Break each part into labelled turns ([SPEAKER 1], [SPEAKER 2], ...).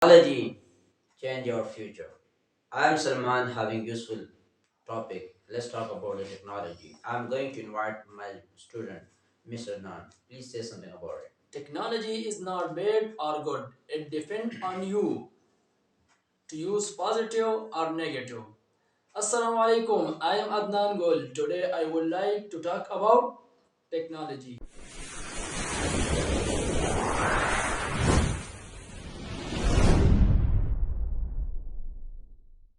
[SPEAKER 1] Technology change your future. I am Salman having useful topic. Let's talk about the technology. I'm going to invite my student, Mr. Nan. Please say something about it. Technology is not bad or good. It depends on you to use positive or negative. Assalamu alaikum. I am Adnan Gol. Today I would like to talk about technology.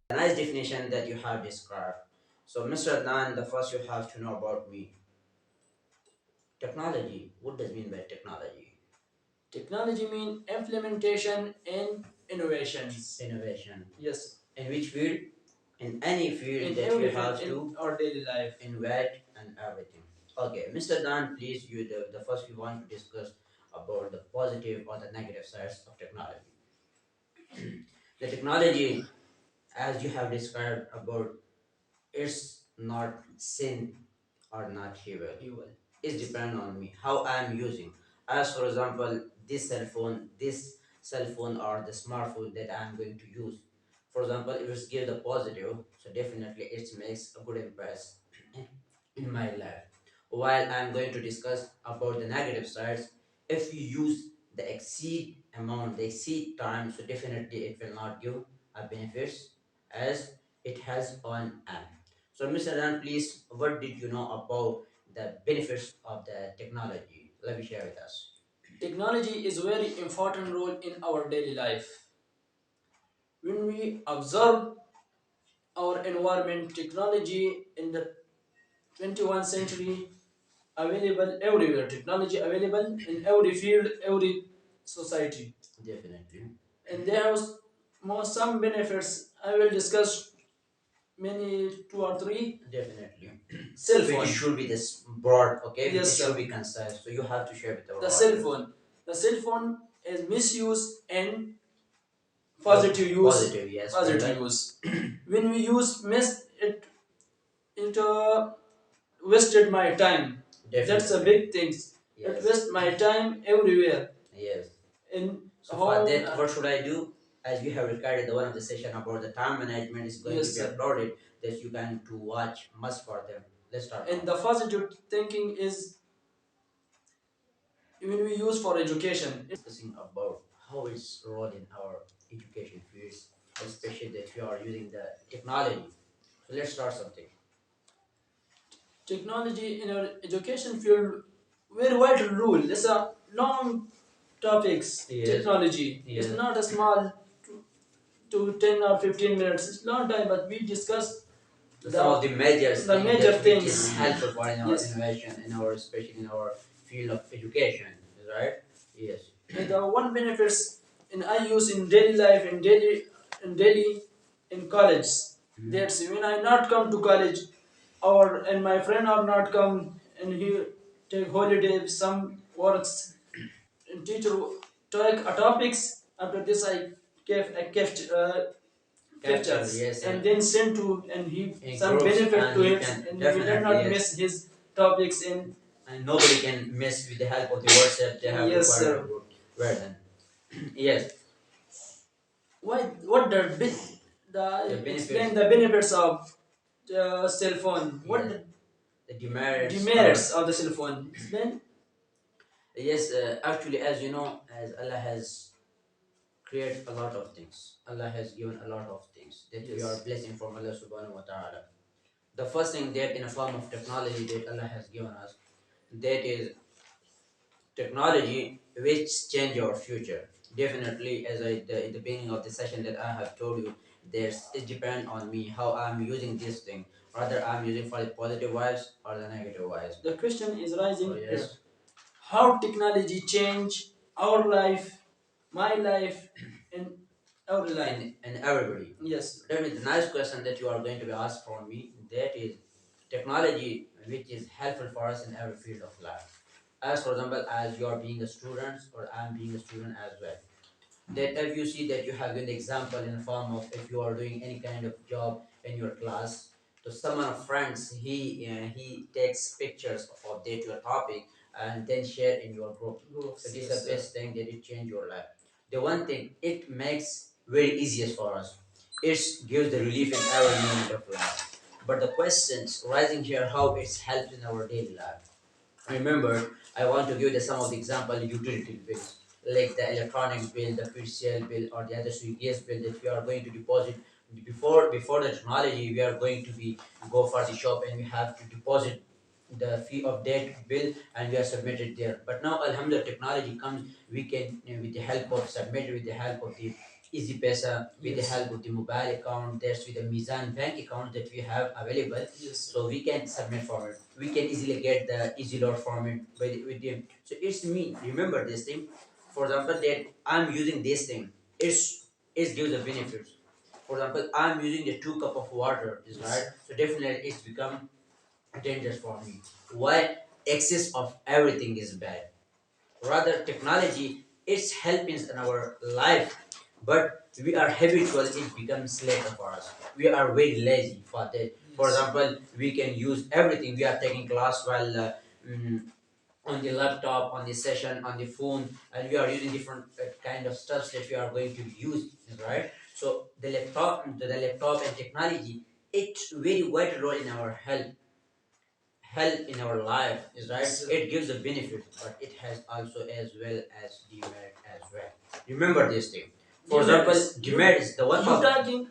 [SPEAKER 1] A nice definition that you have described. So, Mr. Adnan, the first you have to know about me. Technology. What does it mean by technology? Technology means implementation and innovations. Innovation. Yes. In which field? In any field in that you have to our daily life. Invest and everything. Okay, Mr. Dan, please, the first we want to discuss about the positive or the negative sides of technology. The technology, as you have described about, it's not sin or not evil. Evil. It's depend on me how I am using. As for example, this cell phone or the smartphone that I am going to use. For example, if it's give the positive, so definitely it makes a good impress in my life. While I'm going to discuss about the negative sides, if you use the exceed amount, the exceed time, so definitely it will not give a benefits as it has on end. So, Mr. Dan, please, what did you know about the benefits of the technology? Let me share with us. Technology is a very important role in our daily life. When we observe our environment, technology in the 21st century available everywhere. Technology available in every field, every society. Definitely. And there was more some benefits. I will discuss many two or three. Definitely. Cell phone. It should be this broad, okay? Yes, it should be concise. So you have to share with our the cell phone. The cell phone is misuse and positive use. Positive, yes. Positive use. When we use miss it, it wasted my time. Definitely. That's a big thing. Yes. It waste my time everywhere. Yes. In so home, for that, what should I do? As you have recorded the one of the session about the time management is going yes, to be uploaded, that you can to watch must for them. Let's start. And now. The positive thinking is when we use for education. Discussing about how it's role in our education fields, especially that we are using the technology. So let's start something. Technology in our education field very vital role. It's a long topics. Yes. Technology. Yes. It's not a small to 10 or 15 minutes. It's long time, but we discuss some of the major things which is helpful for in our yes, innovation, in our especially in our field of education, right? Yes. And the one benefits in I use in daily life in college. Mm-hmm. That's when I not come to college, or and my friend are not come and he take holiday some works and teacher take a topics. After this I kept capture yes, and then send to and he some benefit to it and we did not yes, miss his topics in and nobody can miss with the help of the WhatsApp they have yes, required to version. Yes. What the explain the benefits of the cell phone? What yes, the demerits of the cell phone? Explain. Yes, actually, as you know, as Allah has created a lot of things, Allah has given a lot of things that yes, we are blessing from Allah Subhanahu wa Taala. The first thing that in a form of technology that Allah has given us, that is technology which change our future. Definitely, as in the beginning of the session that I have told you, it depends on me how I'm using this thing. Whether I'm using for the positive vibes or the negative vibes. The question is rising yes, here. How technology change our life, my life, and our life, and everybody. Yes. That means the nice question that you are going to be asked from me. That is technology which is helpful for us in every field of life. As for example, as you are being a student or I'm being a student as well. That if you see that you have an example in the form of if you are doing any kind of job in your class, to someone of friends, he takes pictures of that your topic and then share in your group. So this is the best thing that it change your life. the one thing it makes very easiest for us. It gives the relief in every moment of life. But the questions rising here, how it's helped in our daily life. Remember, I want to give the some of the example utility bills, like the electronic bill, the PCL bill, or the other gas bill that we are going to deposit before the technology. We are going to be go for the shop and we have to deposit the fee of that bill and we are submitted there. But now, alhamdulillah, technology comes. We can with the help of submit, with the help of the easy pesa, with the help of the mobile account, there's with the mizan bank account that we have available, so we can submit for it. We can easily get the easy load format with the. So it's me. Remember this thing. For example, that I'm using this thing. It gives the benefits. For example, I'm using the 2 cup of water. Is right. So definitely it's become dangerous for me. Why? Excess of everything is bad. Rather, technology is helping in our life, but we are habitual. It becomes later for us. We are very lazy for that. For example, we can use everything. We are taking class while mm, on the laptop, on the session, on the phone, and we are using different kind of stuff that we are going to use, right? So the laptop and technology, it's very vital role in our health in our life, is right. Yes, it gives a benefit, but it has also as well as demerit as well. Remember this thing. For example, demerits, the one you talking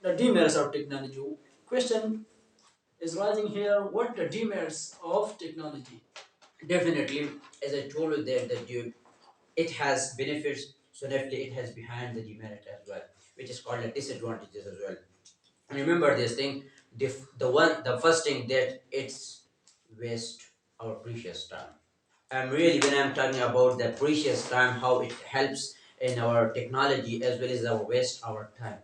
[SPEAKER 1] the demerits of technology. Question is rising here. What the demerits of technology? Definitely, as I told you there, that it has benefits, so definitely it has behind the demerit as well, which is called the disadvantages as well. Remember this thing. The first thing that it's waste our precious time. Really, when I'm talking about the precious time, how it helps in our technology as well as our waste our time.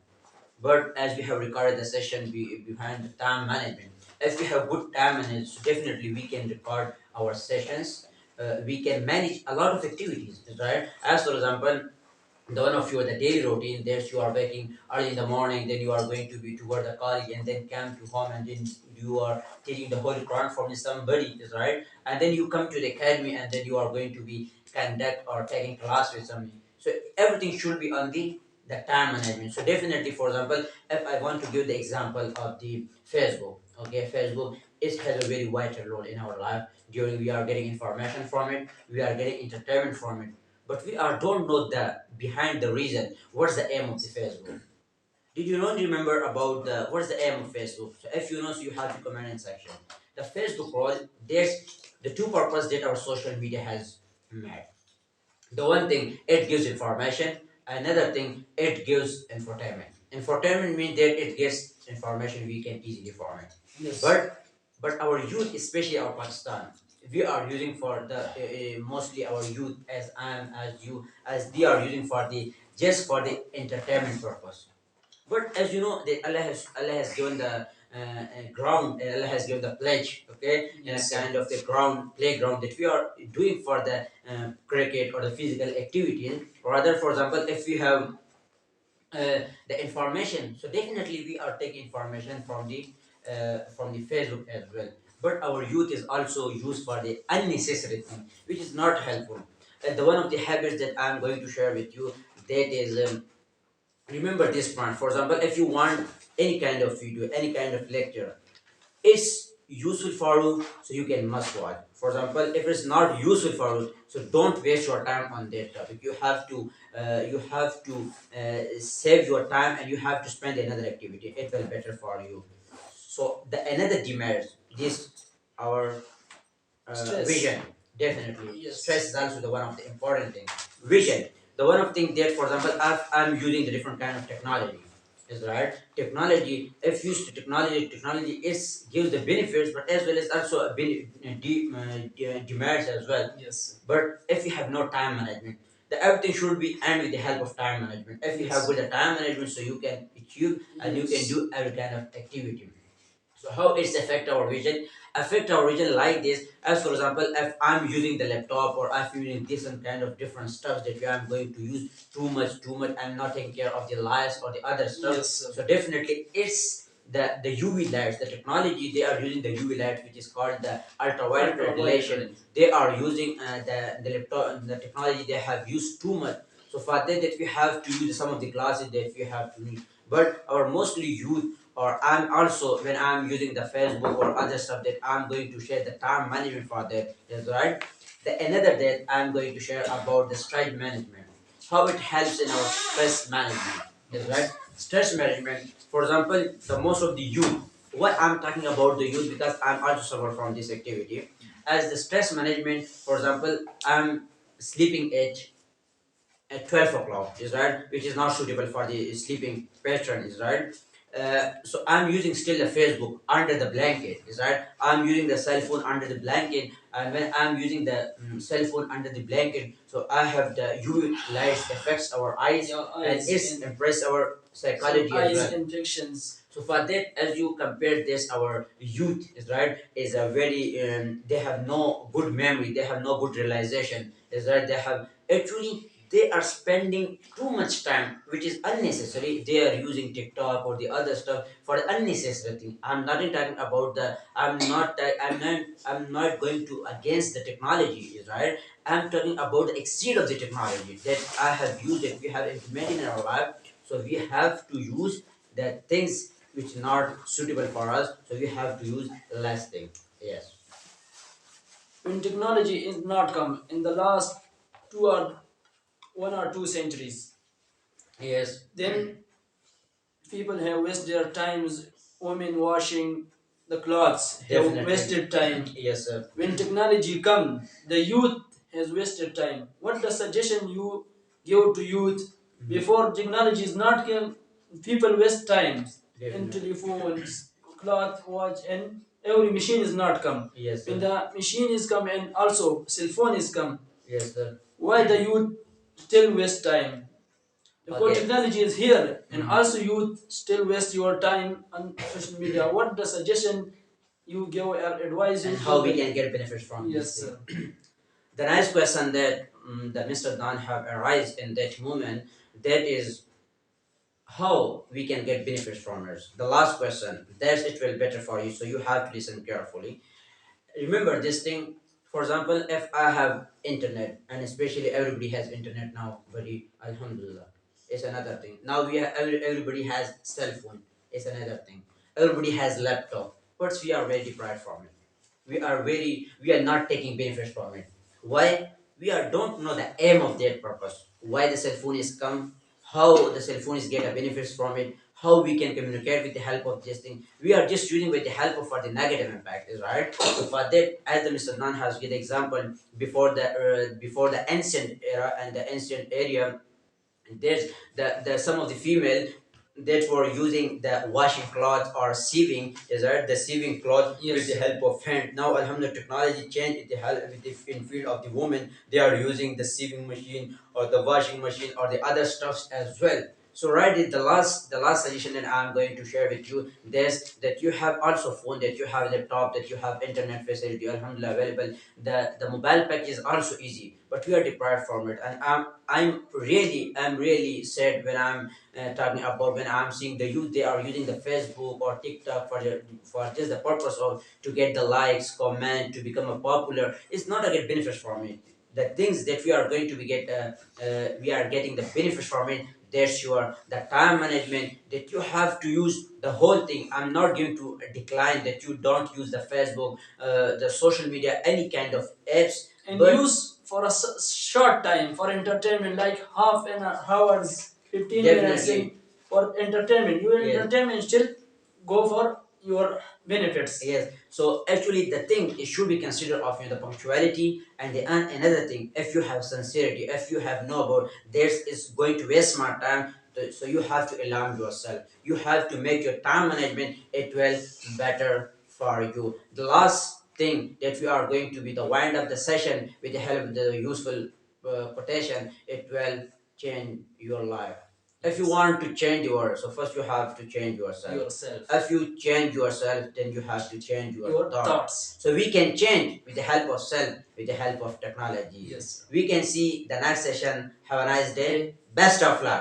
[SPEAKER 1] But as we have recorded the session behind the time management, if we have good time management, so definitely we can record our sessions. We can manage a lot of activities, right? As for example, the one of your the daily routine, there's you are waking early in the morning, then you are going to be toward the college and then come to home, and then you are taking the Holy Quran from somebody, is right, and then you come to the academy and then you are going to be conduct or taking class with somebody. So everything should be on the time management. So definitely, for example, if I want to give the example of the Facebook, okay, Facebook, it has a very vital role in our life. During we are getting information from it, we are getting entertainment from it, but we are don't know the behind the reason. What's the aim of the Facebook? Did you not remember about the what's the aim of Facebook? So if you know, so you have to comment in section. The Facebook role, there's the two purpose that our social media has made. The one thing, it gives information. Another thing, it gives infotainment. Infotainment means that it gives information we can easily form it. Yes. But our youth, especially our Pakistan, we are using for the mostly our youth, as I am, as you, as they are using for the just for the entertainment purpose. But as you know, Allah has given the ground. Allah has given the pledge. Okay, yes, kind of the ground playground that we are doing for the cricket or the physical activity. Rather, for example, if we have the information, so definitely we are taking information from the Facebook as well. But our youth is also used for the unnecessary thing, which is not helpful. The one of the habits that I'm going to share with you, that is. Remember this point. For example, if you want any kind of video, any kind of lecture, it's useful for you, so you can must watch. For example, if it's not useful for you, so don't waste your time on that topic. You have to save your time and you have to spend another activity. It will better for you. So the another demerit, this our stress. Vision, definitely. Yes. Stress is also the one of the important things. Vision, the one of thing that, for example, if I'm using the different kind of technology, is right. Technology, if used to technology is gives the benefits, but as well as also a demerits as well. Yes. But if you have no time management, the everything should be and with the help of time management. If you have good time management, so you can achieve and you can do every kind of activity. So how it's affect our vision? Affect our vision like this. As for example, if I'm using the laptop or if I'm using this and kind of different stuff that I'm going to use too much, I'm not taking care of the lights or the other stuff. Yes, sir. So definitely it's the UV lights, the technology they are using, the UV lights, which is called the ultraviolet radiation. They are using the laptop, the technology they have used too much. So So for that we have to use some of the classes that we have to need. But our mostly youth, or I'm also when I'm using the Facebook or other stuff, that I'm going to share the time management for that is right. The another that I'm going to share about the stress management, how it helps in our stress management is right. Stress management, for example, the most of the youth, what I'm talking about the youth because I'm also suffer from this activity as the stress management. For example, I'm sleeping at 12 o'clock is right, which is not suitable for the sleeping pattern is right. So I'm using still the Facebook under the blanket is right. I'm using the cell phone under the blanket, and when I'm using the cell phone under the blanket, so I have the UV lights affects our eyes, your and eyes it's impress our psychology as eyes well. Infections. So for that, as you compare this, our youth is right is a very they have no good memory, they have no good realization is right. They have actually they are spending too much time which is unnecessary. They are using TikTok or the other stuff for unnecessary thing. I'm not talking about the I'm not going to against the technology right. I'm talking about the exceed of the technology that I have used it, we have implemented in our life. So we have to use the things which are not suitable for us, so we have to use less thing. Yes. When technology is not come in the last 1 or 2 centuries, yes, then people have wasted their times. Women washing the clothes have definitely wasted time. Yes, sir. When technology come, the youth has wasted time. What the suggestion you give to youth? Before technology is not came, people waste time in telephones, cloth, watch, and every machine is not come. Yes, sir. When the machine is come and also cell phone is come, yes, sir. Why the youth still waste time? Because okay, technology is here, and also youth still waste your time on social media. What the suggestion you give or advise you? And how we can get benefits from yes, this thing? Sir. The nice question that Mr. Dan have arised in that moment, that is how we can get benefits from it. The last question, that's it will better for you, so you have to listen carefully. Remember this thing. For example, if I have internet, and especially everybody has internet now, buddy, alhamdulillah, it's another thing. Now everybody has cell phone, it's another thing. Everybody has laptop, but we are very deprived from it. We are not taking benefits from it. Why? We are don't know the aim of that purpose, why the cell phone is come, how the cell phone is get a benefits from it, how we can communicate with the help of this thing. We are just using with the help of for the negative impact is right. So for that, as the Mr. Nan has given example, before the ancient era and the ancient area, there's the some of the female that were using the washing cloth or sieving is right, the sieving cloth, yes, with the help of hand. Now alhamdulillah technology changed with the help with the in field of the woman, they are using the sieving machine or the washing machine or the other stuffs as well. So right is the last suggestion that I'm going to share with you, there's that you have also phone, that you have laptop, that you have internet facility alhamdulillah available. The mobile pack is also easy, but we are deprived from it. And I'm really sad when I'm talking about when I'm seeing the youth, they are using the Facebook or TikTok for just the purpose of to get the likes, comment, to become a popular. It's not a good benefit from it. The things that we are going to be we are getting the benefits from it. That's your the time management that you have to use the whole thing. I'm not going to decline that you don't use the Facebook, the social media, any kind of apps, and but use for a short time for entertainment, like half an hours, 15 minutes for entertainment. Your yes, entertainment still go for your benefits. Yes. So actually, the thing it should be considered of you the punctuality and another thing. If you have sincerity, if you have know about this is going to waste my time, so you have to alarm yourself. You have to make your time management it will better for you. The last thing that we are going to be the wind up the session with the help of the useful quotation, it will change your life. If you want to change your, so first you have to change yourself. If you change yourself, then you have to change your thoughts. So we can change with the help of self, with the help of technology. Yes. We can see the next session. Have a nice day. Best of luck.